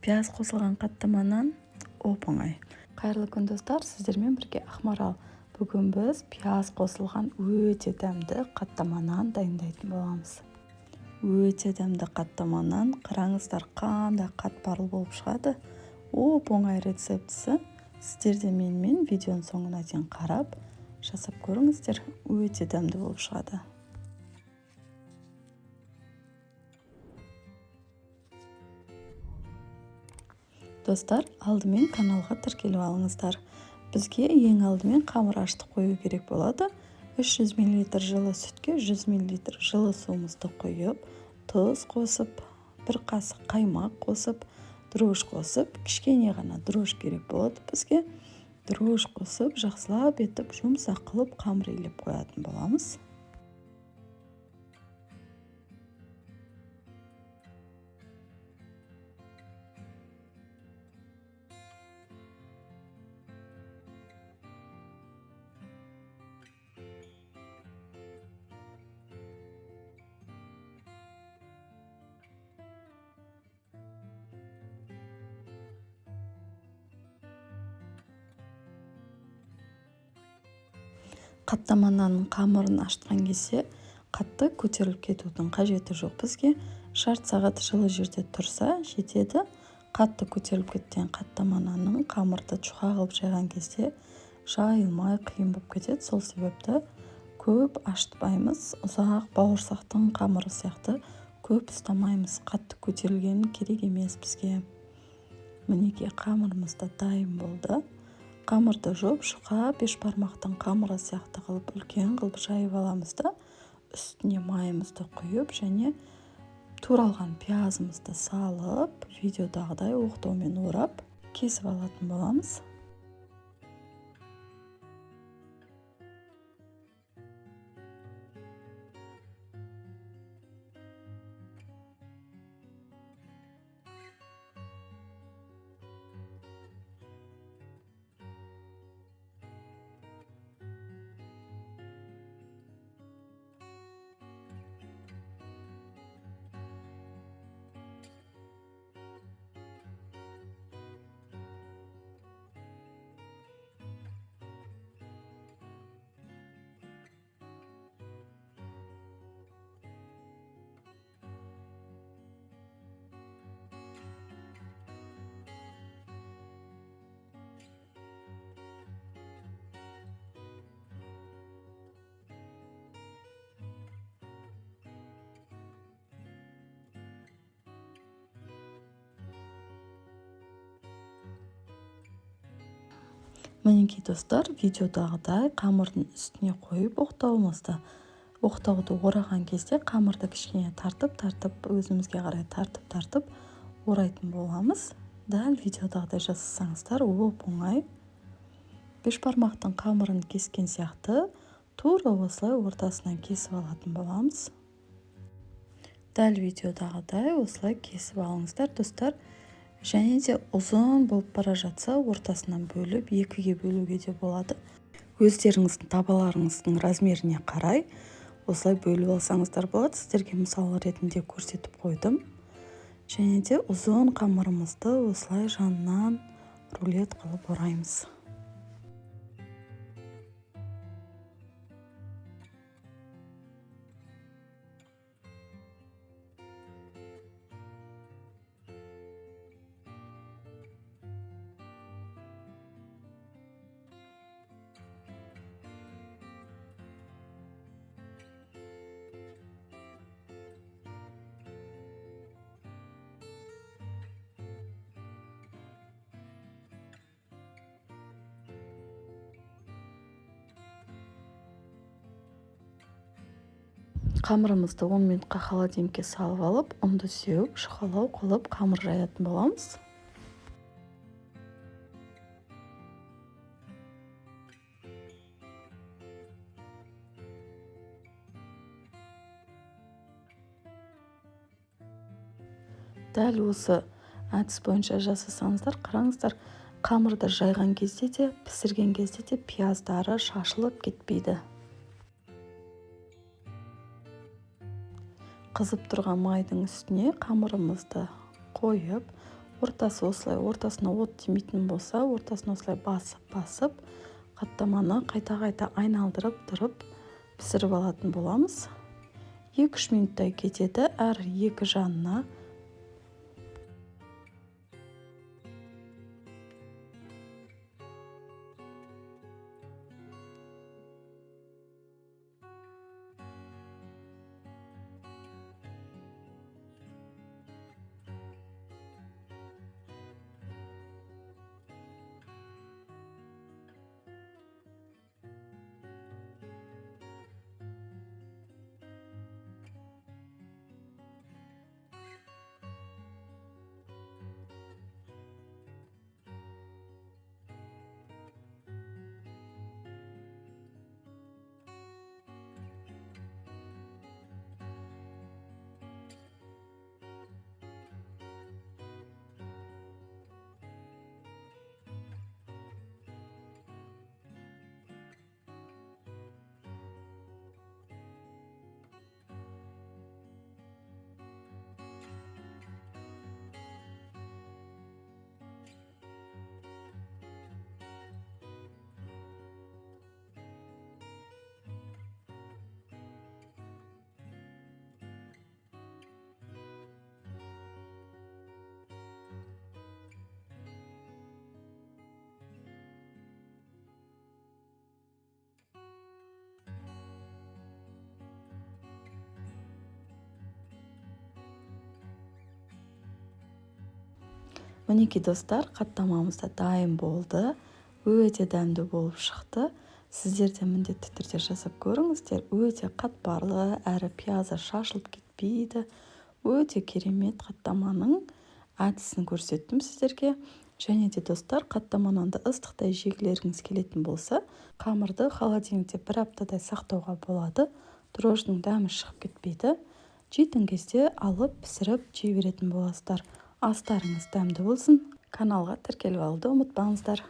Пияз қосылған қаттаманан оп-оңай. Қайырлы күн достар, сіздермен бірге Ақмарал. Бүгін біз пияз қосылған өте дәмді қаттаманан дайындайтын боламыз. Өте дәмді қаттаманан қараңыздар қандай қатпарлы болып шығады. Оп-оңай рецептісі. Сіздер де менімен видеоның соңына дейін қарап жасап көріңіздер. Өте дәмді болып шығады. Достар, алдымен каналға тіркеліп алыңыздар. Бізге ең алдымен қамыр ашытып қою керек болады. 300 мл жылы сүтке 100 мл жылы суымызды қойып, тұз қосып, бір қасық қаймақ қосып, дрожж қосып, кішкене ғана дрожж керек болады бізге. Дрожж қосып, жақсылап етіп, жұмсақ қылып қамыр илеп қоятын боламыз. Қаттаманның қамырын ашытқан кезде қатты көтеріліп кетудің қажеті жоқ бізге. Жарты сағат жылы жерде тұрса жетеді. Қатты көтеріліп кеткен қаттаманның қамырды чуға қылып жайған кезде жайылмай қиын болып кетеді. Сол себепті көп ашытпаймыз. Ұзақ бауырсақтың қамыры сияқты көп ұстамаймыз. Қатты көтерілген керек емес бізге. Мінеке қамырымыз да дайын болды. Қамырды жоп, жұқа бешбармақтың қамыры сияқты қылып үлкен қылып жайып аламыз да, үстіне майымызды құйып және туралған пиязымызды салып, видеодағыдай оқтаумен орап, кесіп алатын боламыз. Мінекей достар, видеодағыдай қамырдың үстіне қойып оқтауды ораған кезде қамырды кішкене тартып, өзімізге қарай тартып орайтын боламыз. Дәл видеодағыдай жасасаңыздар, оп-оңай. Бешбармақтың қамырын кескен сияқты тура осылай ортасынан кесіп алатын боламыз. Дәл видеодағыдай осылай кесіп алыңыздар, достар. Және де ұзын болып бара жатса, ортасынан бөліп, екіге бөлуге де болады. Өздеріңіздің табаларыңыздың размеріне қарай осылай бөліп алсаңыздар болады. Сіздерге мысал ретінде көрсетіп қойдым. Және де ұзын қамырымызды осылай жанынан рулет қылып ораймыз. Қамырымызды 10 минутқа холодильникке салып алып, ұнды сеуіп, жұқалау қылып қамыр жаятын боламыз. Дәл осы әдіс бойынша жасасаңыздар, қараңыздар, қамырды жайған кезде де, пісірген кезде де пияздары шашылып кетпейді. Қызып тұрған майдың үстіне қамырымызды қойып, ортасына от тимейтін болса, ортасын осылай басып қаттаманы қайта айналдырып тұрып пісіріп алатын боламыз. 2-3 минуттай кетеді әр екі жанына. Мінекей достар, қаттамамыз да дайын болды. Өте дәмді болып шықты. Сіздер де міндетті түрде жасап көріңіздер. Өте қатпарлы, әрі пиязы шашылып кетпейді. Өте керемет қаттаманың әдісін көрсеттім сіздерге. Және де достар, қаттаманы ыстықтай жегілеріңіз келетін болса, қамырды холодильникте 1 аптадай сақтауға болады. Дрожжының дәмі шығып кетпейді. Жейтін кезде алып пісіріп жей беретін боласыздар. Астарыңыз дәмді болсын. Каналға тіркеліп алуды ұмытпаңыздар.